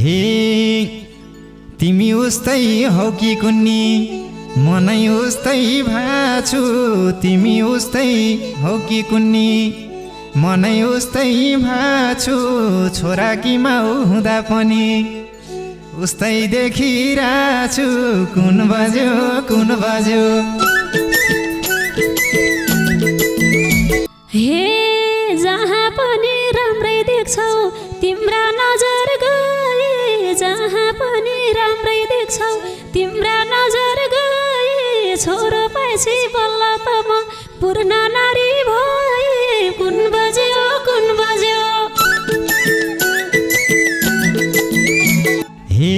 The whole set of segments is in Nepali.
हे तिमी उस्तै हौ कि कुन्नी मनै उस्तै भाछु तिमी उस्तै हौ कि कुन्नी मनै उस्तै भाछु छोरा कि माउ हुँदा पनि उस्तै देखिराछु कुन बज्यो हे जहाँ पनि राम्रै देख्छौ तिम्रा नजर गए जहाँ पनि राम्रै देख्छौ तिम्रा नजर गए छोरो पाएछि बल्ल त म पूर्ण नारी भए कुन बज्यो हे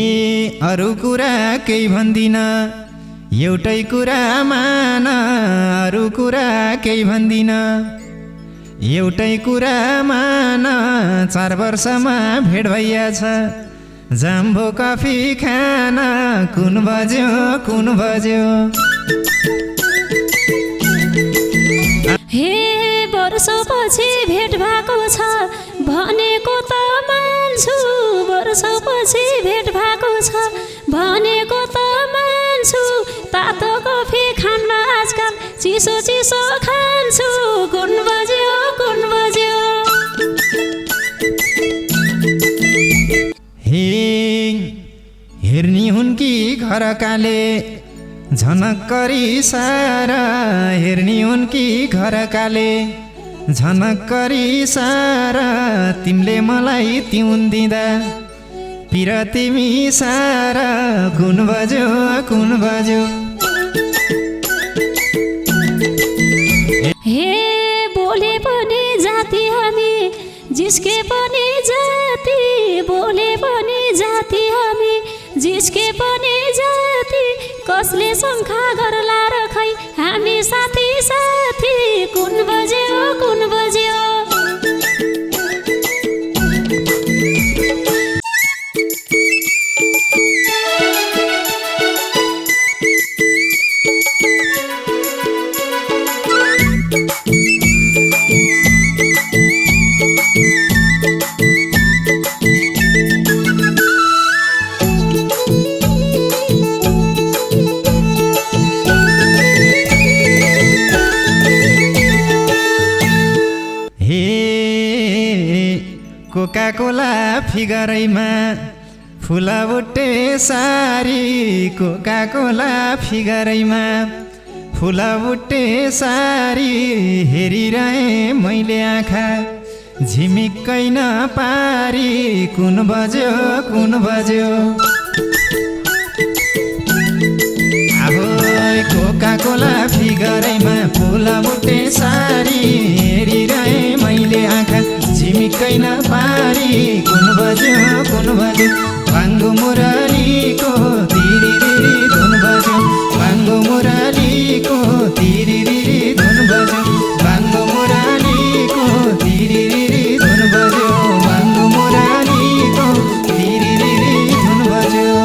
अरु कुरा केही भन्दिन एउटै कुरा मान अरु कुरा केही भन्दिन एउटै कुरा मान 4 वर्षमा भेट भइयाछ जाम्बो कफी खान कुन बज्यो हे वर्षपछि भेट भएको छ भनेको त मान्छु वर्षपछि भेट भएको छ भनेको त मान्छु तातो कफी खान्न आजकल चिसो खान्छु कुन बज्यो हे हेर्नी हुन् कि घर काले झनक्करी सारा हेर्नी हुन् कि घर काले झनक्करी सारा तिमीले मलाई तिउन दिँदा पिरतिमी सारा कुन बज्यो हे बोले पनि जाति हामी जिस्के पनि जाति बोले पनि जाति हामी जिस्के पनि जाति कसले शङ्का गर्ला र खै हामी साथी कुन बज्यो कोका कोला फिगरैमा फुलाबुट्टे सारी कोका कोला फिगरैमा फुलाबुट्टे सारी हेरिरहे मैले आँखा झिमिक्कै नपारी कुन बज्यो कोका कोला फिगरैमा फुलाबुट्टे सारी हेरिरहे मैले आँखा झिमिक्कै नपारी कुन बज्यो भाङ्गो मुरलीको तिरिरिरी धुन बज्यो भाङ्गो मुरलीको तिरिरिरी धुन बज्यो भाङ्गो मुरलीको तिरिरिरी धुन बज्यो भाङ्गो मुरलीको तिरिरिरी धुन बज्यो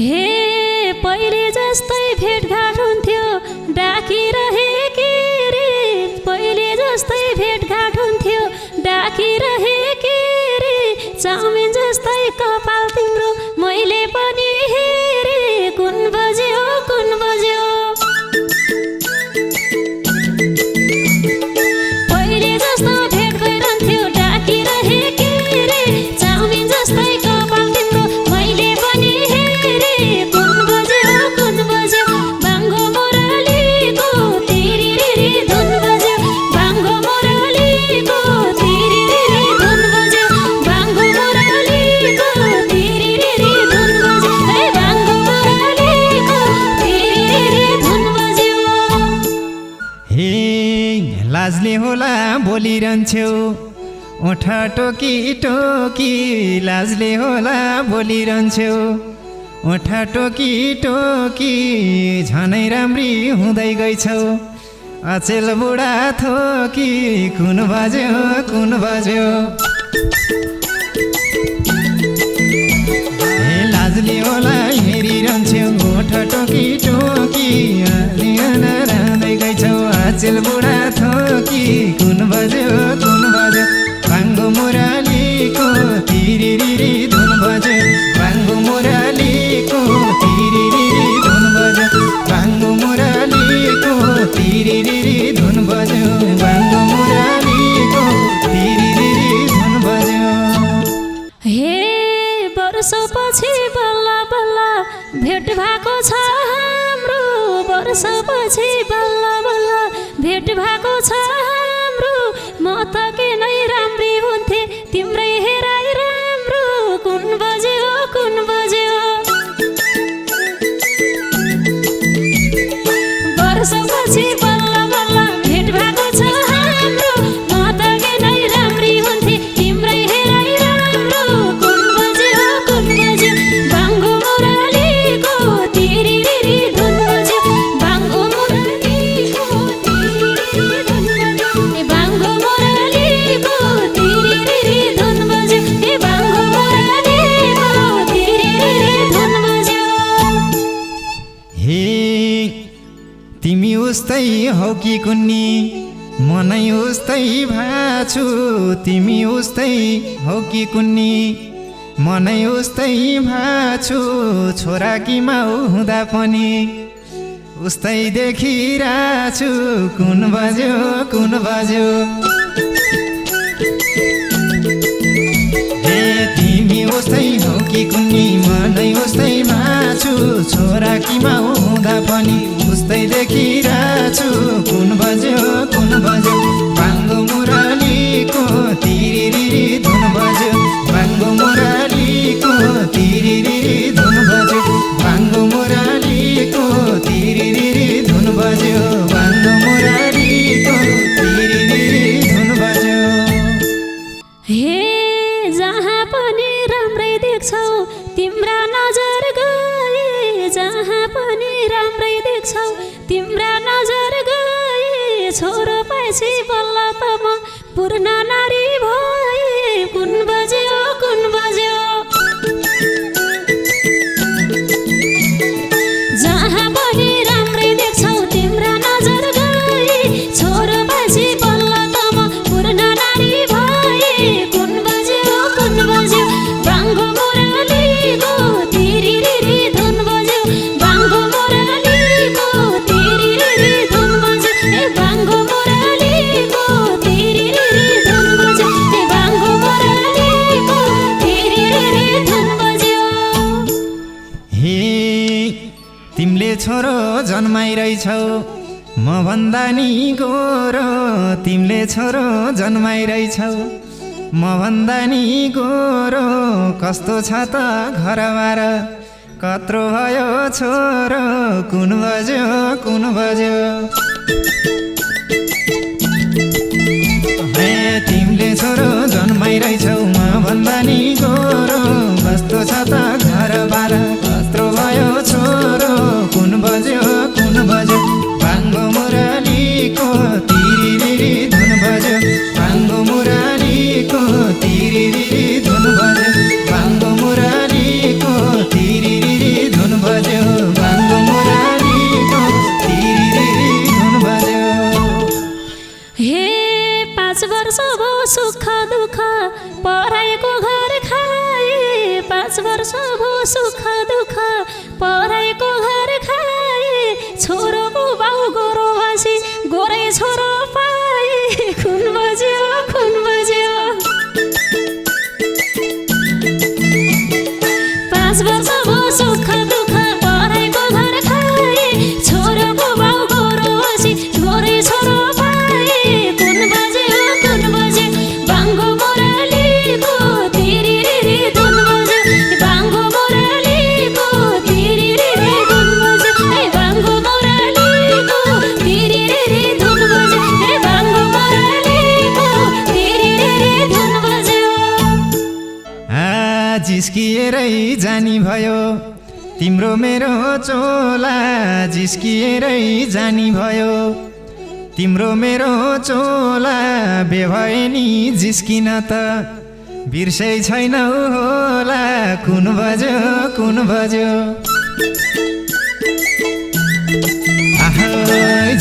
हे पहिले जस्तै भेटघाट हुन्थ्यो डाकिरहे के रे पहिले जस्तै भेटघाट हुन्थ्यो डाकिरहे के रे चाउमिन जस्तै कपाल तिम्रो मैले पनि हेरे कुन बज्यो पहिले जस्तो भेट गइरहन्थ्यो डाकिरहे के रे चाउमिन जस्तै कपाल तिम्रो मैले पनि हेरे कुन बज्यो भाङ्गो मुरलीको तिरिरिरी धुन बज्यो भाङ्गो मुरलीको तिरिरिरी धुन बज्यो भाङ्गो मुरलीको तिरिरिरी धुन बज्यो हे भाङ्गो मुरलीको तिरिरिरी धुन बज्यो हे लाजले होला बोलिरहन्छौ ओठा टोकी लाजले होला बोलिरहन्छौ ओठा टोकी झनै राम्री हुँदै गइछौ अचेल बुढा थोकी कुन बज्यो हे लाजले होला हेरिरहन्छौ ओठा टोकी रहँदै गइछौ अचेल बुढा थोकी कुन बज्यो भाङ्गो मुरलीको तिरिरिरी धुन बज्यो हे वर्षपछि बल्ल बल्ल भेट भएको छ हाम्रो, वर्षपछि बल्ल बल्ल भेट भएको छ हाम्रो। म त किनै राम्री हुन्थे तिम्रै हेराइ राम्रो, कुन बज्यो कुन बज्यो। वर्षपछि बल्ल बल्ल भेट भएको छ हाम्रो, म त किनै राम्री हुन्थे तिम्रै हेराइ राम्रो, कुन बज्यो कुन बज्यो। बाङ्गो मुरलीको तिरिरिरी धुन बज्यो, बाङ्गो मुरलीको तिरिरिरी धुन बज्यो, ए बाङ्गो मुरलीको तिरिरिरी धुन बज्यो, ए बाङ्गो मुरलीको तिरिरिरी धुन बज्यो। हे तिमी उस्तै हौ कि कुन्नी, म नै उस्तै भाछु। तिमी उस्तै हौ कि कुन्नी, म नै उस्तै भाछु। छोरा कि माउ हुँदा पनि उस्तै देखिरहेछु, कुन बज्यो कुन बज्यो। हे तिमी उस्तै हौ कि कुन्नी, म नै उस्तै भाछु। छोरा कि माउ हुँदा पनि उस्तै देखिरहेछु, कुन बज्यो कुन बज्यो। बाङ्गो मुरलीको तिरिरिरी धुन बज्यो, बाङ्गो मुरलीको तिरिरिरी धुन बज्यो, बाङ्गो मुरलीको तिरिरिरी धुन बज्यो, बाङ्गो मुरलीको तिरिरिरी धुन बज्यो। हे जहाँ पनि राम्रै देख्छौ तिम्रा नजर गए, जहाँ पनि राम्रै देख्छौ तिम्रा नजर गए। छोरो पाएपछि बल्ल त म पूर्ण नारी भए, कुन बज्यो कुन बज्यो। जहाँ पनि राम्रै देख्छौ तिम्रा नजर गए, छोरो पाएपछि बल्ल त म पूर्ण नारी भए, कुन बज्यो कुन बज्यो। बाङ्गो मुरलीको तिरिरिरी धुन बज्यो, बाङ्गो मुरलीको तिरिरिरी धुन बज्यो, ए बाङ्गो मुरलीको तिरिरिरी धुन बज्यो, ए बाङ्गो मुरलीको तिरिरिरी धुन बज्यो। हे तिमीले छोरो जन्माइरहेछौ म भन्दा नि गोरो, तिमीले छोरो जन्माइरहेछौ म भन्दा नि गोरो। कस्तो छ त घरबार कत्रो भयो छोरो, कुन बज्यो कुन बज्यो। हे तिमीले छोरो जन्माइरहेछौ म भन्दा नि गोरो, कस्तो छ त घरबार कत्रो भयो छोरो, कुन बज्यो कुन बज्यो। बाङ्गो मुरलीको तिरिरिरी धुन बज्यो, बाङ्गो मुरलीको तिरिरिरी धुन बज्यो, बाङ्गो मुरलीको तिरिरिरी धुन बज्यो, बाङ्गो मुरलीको तिरिरिरी धुन बज्यो। हे 5 वर्ष भयो सुख दुःख पराएको घर खाए, 5 वर्ष भयो सुख दुःख पराएको घर खाए। छोरोको बाउ गोरो भाषी गोरै छोरो पाए, कुन बज्यो कुन बज्यो। 5 वर्ष भयो सुख दुःख पराएको घर खाए, छोरोको बाउ गोरो भाषी गोरै छोरो पाए, कुन बज्यो कुन बज्यो। बाङ्गो मुरलीको तिरिरिरी धुन बज्यो, बाङ्गो मुरलीको तिरिरिरी धुन बज्यो, ए बाङ्गो मुरलीको तिरिरिरी धुन बज्यो, ए बाङ्गो मुरलीको तिरिरिरी धुन बज्यो। जिस्किएरै जानी भयो तिम्रो मेरो चोला, जिस्किएरै जानी भयो तिम्रो मेरो चोला। बेभए नि जिस्किन त बिर्सै छैनौ होला, कुन बज्यो कुन बज्यो। आहा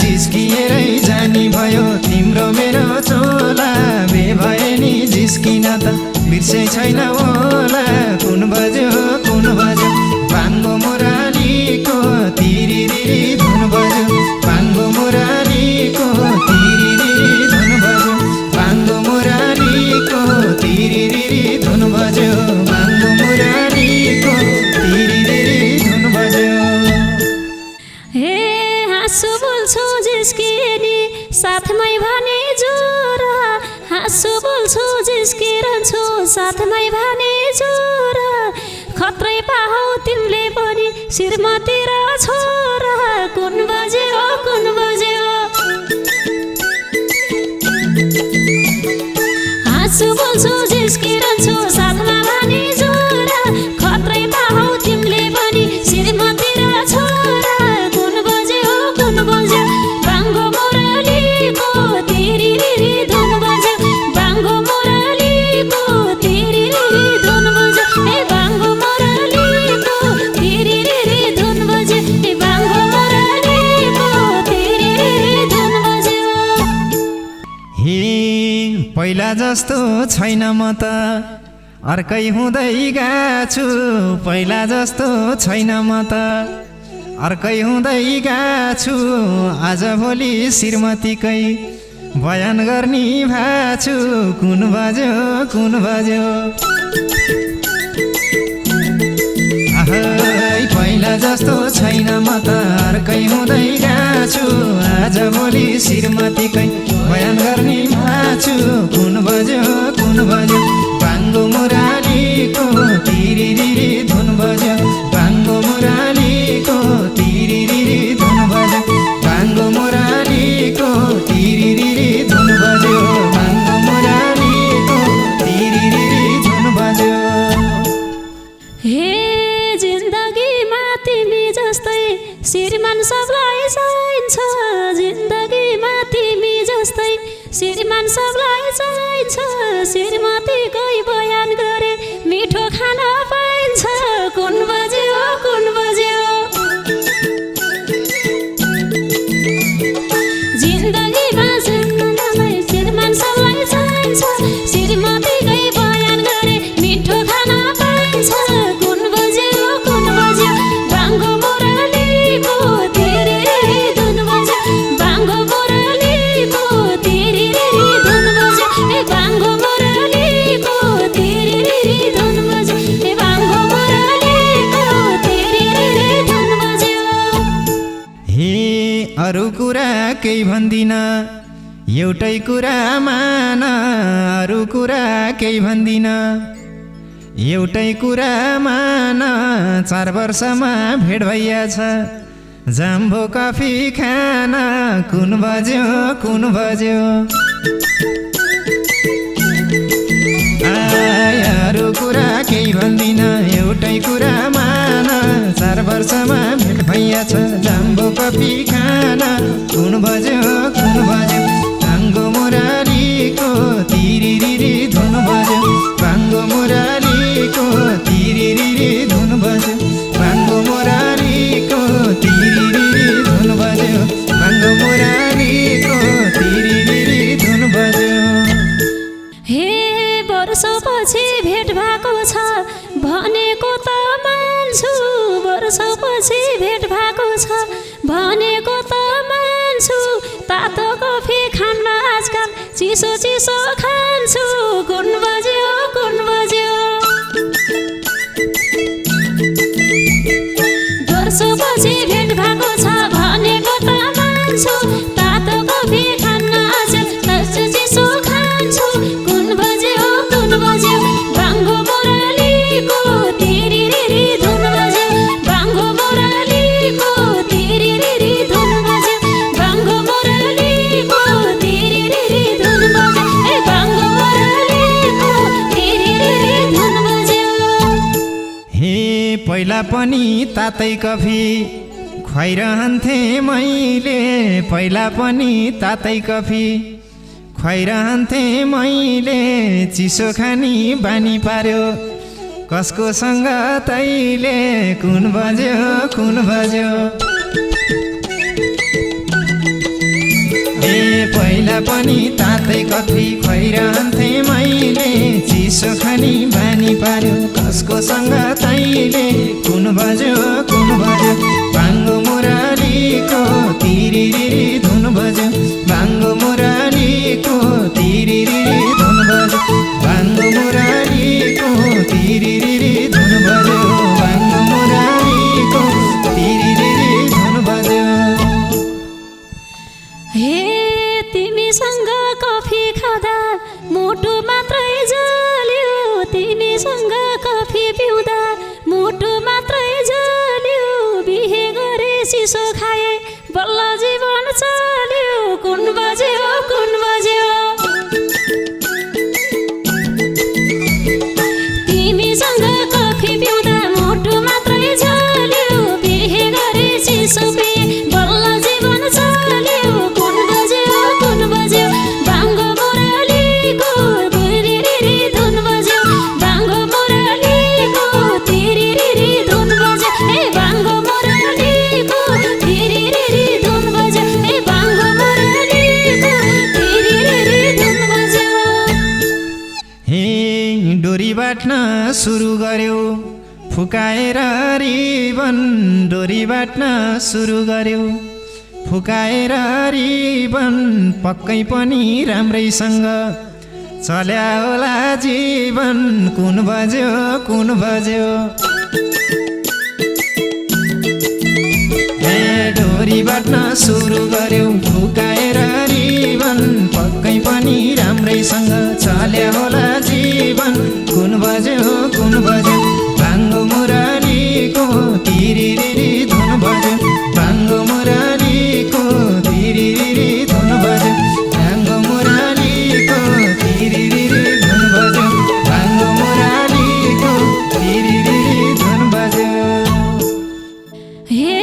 जिस्किएरै जानी भयो तिम्रो मेरो चोला, बेभए नि जिस्किन त बिर्सै छैन होला, कुन बज्यो कुन बज्यो। बाङ्गो मुरलीको तिरिरिरी धुन बज्यो, बाङ्गो मुरलीको तिरिरिरी धुन बज्यो, बाङ्गो मुरलीको तिरिरिरी धुन बज्यो। श्रीमती र छोरा कुन बज्यो कुन बज्यो हाँसु बोल्छु जिस्किरहन्छु साथमा भनी जोरा खत्रै पाहौ तिमीले पनि श्रीमती र छोरा कुन बज्यो बाङ्गो मुरलीको तिरिरिरी धुन बज्यो बाङ्गो मुरलीको तिरिरिरी धुन बज्यो ए बाङ्गो मुरलीको तिरिरिरी धुन बज्यो ए बाङ्गो मुरलीको तिरिरिरी धुन बज्यो हे पहिला जस्तो छैन म त अर्कै हुँदै गएको पहिला जस्तो छैन म त अर्कै हुँदै गएको आजभोलि श्रीमतीकै बयान गर्ने भाछु कुन बज्यो पहिला जस्तो छैन म त अर्कै हुँदै गएको आजभोलि श्रीमतीकै बयान गर्ने भाछु कुन बज्यो बाङ्गो मुरालीको तिरिरिरी धुन बज्यो बाङ्गो मुरालीको तिरिरिरी धुन बज्यो बाङ्गो मुरालीको तिरिरिरी धुन बज्यो बाङ्गो मुरालीको तिरिरिरी धुन बज्यो हे जिन्दगीमा तिमी जस्तै श्रीमान सबलाई चाहिन्छ जिन्दगीमा तिमी जस्तै श्रीमान सबलाई चाहिन्छ श्रीमतीकै बयान गरे मिठो खाना पाइन्छ कुन बज्यो जिन्दगीमा श्रीमान सबलाई चाहिन्छ श्रीमतीकै बयान गरे मिठो खाना पाइन्छ कुन बज्यो बाङ्गो मुरलीको तिरिरिरी धुन बज्यो बाङ्गो मुरलीको तिरिरिरी धुन बज्यो ए बाङ्गो मुरलीको तिरिरिरी धुन बज्यो ए बाङ्गो मुरलीको तिरिरिरी धुन बज्यो हे अरू कुरा केही भन्दिन एउटै कुरा मान अरू कुरा केही भन्दिन एउटै कुरा मान 4 वर्षमा भेट भइयाछ जाम्बो कफी खान कुन बज्यो अरू कुरा केही भन्दिन एउटै कुरा मान 4 वर्षमा भेट भइयाछ जाम्बो कफी खान कुन बज्यो बाङ्गो मुरालीको तिरिरिरी धुन बज्यो बाङ्गो मुरालीको तिरिरिरी धुन बज्यो बाङ्गो मुरालीको तिरिरिरी धुन बज्यो बाङ्गो मुरालीको तिरिरिरी धुन बज्यो हे वर्षपछि भेट भएको छ भनेको त मान्छु वर्षपछि भेट भएको छ भनेको त मान्छु तातो कफी खान्न आजकल चिसो खान्छु कुन बज्यो वर्षपछि भेट भएको छ भनेको त मान्छु तातो कफी खान्न आजकल चिसो खान्छु कुन बज्यो बाङ्गो मुरलीको तिरिरिरी धुन बज्यो बाङ्गो मुरलीको तिरिरिरी धुन बज्यो बाङ्गो मुरलीको तिरिरिरी धुन बज्यो ए बाङ्गो मुरलीको तिरिरिरी धुन बज्यो हे पहिला पनि तातै कफी खुवाइरहन्थे मैले पहिला पनि तातै कफी खुवाइरहन्थे मैले चिसो खानी बानी पार्यो कसको सँग तैले कुन बज्यो ए पहिला पनि तातै कफी खुवाइरहन्थे मैले चिसो खानी बानी पार्यो कसको सँग तैले कुन बज्यो बाङ्गो मुरलीको तिरिरिरी धुन बज्यो बाङ्गो मुरलीको तिरिरिरी धुन बज्यो बाङ्गो मुरलीको तिरिरिरी धुन बज्यो बाङ्गो मुरलीको तिरिरिरी धुन बज्यो हे तिमीसँग कफी खाँदा मुटु मात्रै जल्यो तिमीसँग कफी पिउँदा मुटु मात्रै जल्यो सुरु गर्यो फुकाएर रिबन डोरी बाट्न सुरु गर्यो फुकाएर रिबन पक्कै पनि राम्रैसँग चल्या होला जीवन कुन बज्यो डोरी बाट्न सुरु गर्यो फुकाएर रिबन पक्कै पनि राम्रैसँग चल्या होला जीवन कुन बज्यो भाङ्गो मुरलीको तिरिरिरी धुन बज्यो भाङ्गो मुरलीको तिरिरिरी धुन बज्यो भाङ्गो मुरलीको तिरिरिरी धुन बज्यो भाङ्गो मुरलीको तिरिरिरी धुन बज्यो। हे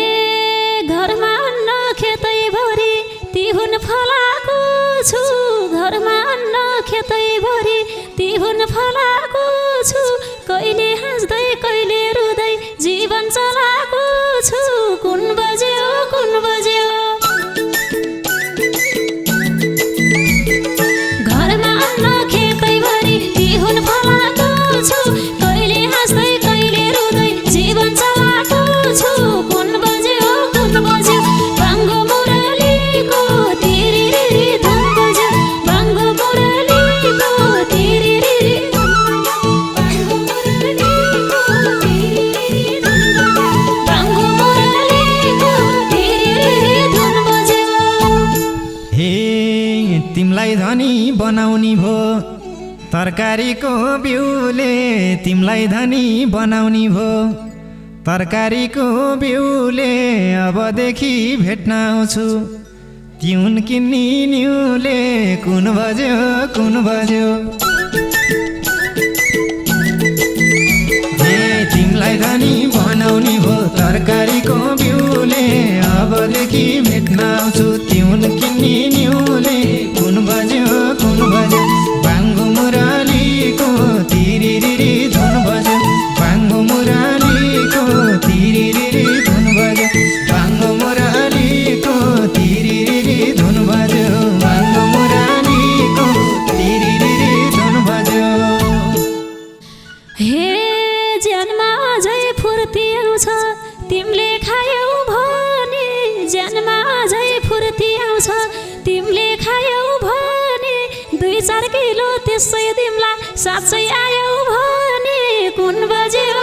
घरमा अन्न खेतैभरि तिहुन फलाएको छु घरमा अन्न खेतैभरि तिहुन फलाएको छु कहिले हाँस्दै कहिले रुँदै जीवन चलाएको छु कुन बज्यो घरमा अन्न खेतैभरि तिहुन फलाएको छु कहिले हाँस्दै कहिले रुँदै जीवन चलाएको छु कुन बज्यो भाङ्गो मुरलीको तिरिरिरी धुन बज्यो भाङ्गो मुरलीको तिरिरिरी भाङ्गो मुरलीको तिरिरिरी धुन बज्यो। हे तिमलाई धनी बनाउने भो तरकारीको बिउले तिमलाई धनी बनाउने भो तरकारीको बिउले अबदेखि भेट्न आउँछु तिउन किन्नी न्युले कुन बज्यो हे तिमलाई धनी बनाउने भो तरकारीको बिउले अबदेखि भेट्न आउँछु तिउन किन्नी न्युले कुन बज्यो भाङ्गो मुरलीको तिरिरिरी धुन बज्यो भाङ्गो मुरलीको तिरिरिरी धुन बज्यो भाङ्गो मुरलीको तिरिरिरी धुन बज्यो भाङ्गो मुरलीको तिरिरिरी धुन बज्यो। हे ज्यानमा अझै फुर्ती आउँछ तिमीले खायौ भने ज्यानमा अझै फुर्ती आउँछ तिमीले खायौ भने 2-4 किलो त्यसै दिम्ला साँच्चै आयौ भने कुन बज्यो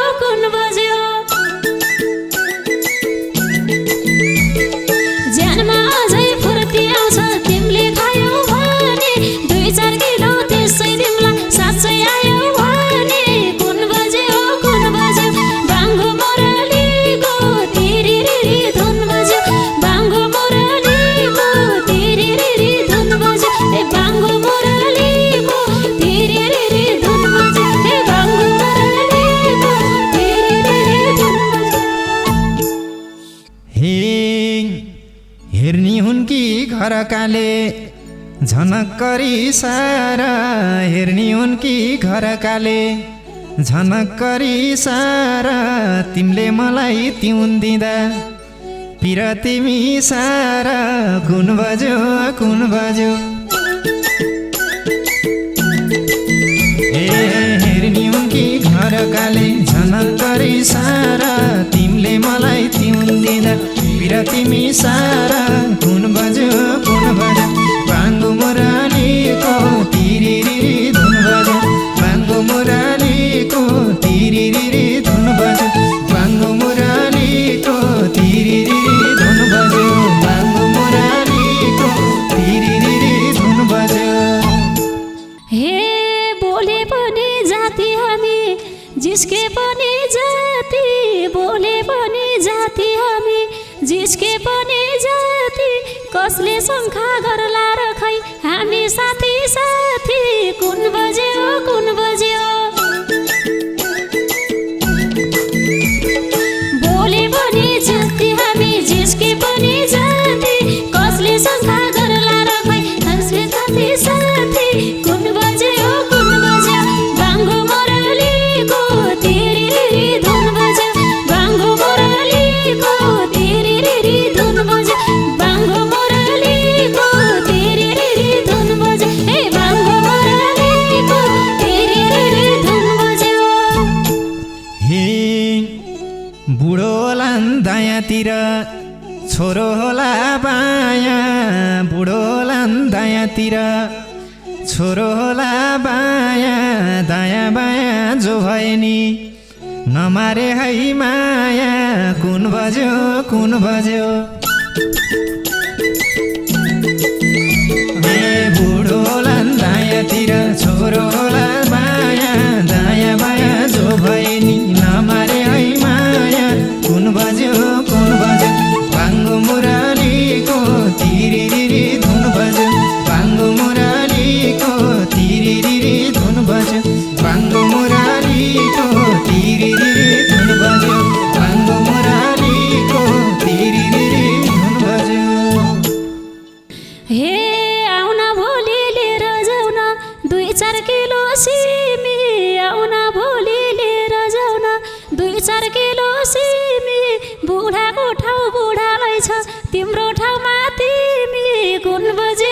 ज्यानमा अझै फुर्ती आउँछ तिमीले खायौ भने 2-4 किलो त्यसै दिम्ला साँच्चै आयौ भने कुन बज्यो भाङ्गो मुरलीको तिरिरिरी धुन बज्यो भाङ्गो मुरलीको तिरिरिरी धुन बज्यो ए भाङ्गो मुरलीको तिरिरिरी धुन बज्यो ए भाङ्गो मुरलीको तिरिरिरी धुन बज्यो। हे हेर्नी हुन् कि घर काले झनक्करी सारा हेर्नी हुन् कि घर काले झनक्करी सारा तिमीले मलाई तिउन दिँदा पिर तिमी सारा कुन बज्यो हेर्नी हुन् कि घर काले झनक्करी सारा तिमीले मलाई तिउन दिँदा पिर तिमी सारा कुन बज्यो भाङ्गो मुरलीको तिरिरिरी धुन बज्यो भाङ्गो मुरलीको तिरिरिरी धुन बज्यो भाङ्गो मुरलीको तिरिरिरी धुन बज्यो भाङ्गो मुरलीको तिरिरिरी धुन बज्यो। हे बोले पनि जाति हामी जिस्के पनि जाति बोले पनि जाति हामी जिस्के पनि जाति कसले शङ्का गर्ला र खै हामी साथी कुन बज्यो बोले पनि जाति हामी जिस्के पनि जाति कसले शङ्का गर्ला र खै हामी साथी कुन बज्यो भाङ्गो मुरलीको तिरिरिरी धुन बज्यो भाङ्गो मुरलीको तिरिरिरी धुन बज्यो भाङ्गो मुरलीको तिरिरिरी धुन बज्यो ए भाङ्गो मुरलीको तिरिरिरी हे बुढो होला दायाँतिर छोरो होला बायाँ बुढो होला दायाँतिर छोरो होला बायाँ दायाँ बायाँ जो भए नि नमारे है माया कुन बज्यो कुन बज्यो ए बुढो होला दायाँतिर छोरो होला बायाँ दायाँ बायाँ जो भए नि नमारे है माया कुन बज्यो बाङ्गो मुरलीको तिरिरिरी धुन बज्यो बाङ्गो मुरलीको तिरिरिरी धुन बज्यो बाङ्गो मुरलीको तिरिरिरी धुन बज्यो बाङ्गो मुरलीको तिरिरिरी धुन बज्यो हे आउन भोलि लिएर जाउन 2-4 किलो सिमी आउन भोलि लिएर जाउन 2-4 किलो सिमी बुढाको ठाउँ बुढालाई छ तिम्रो ठाउँमा तिमी कुन बज्यो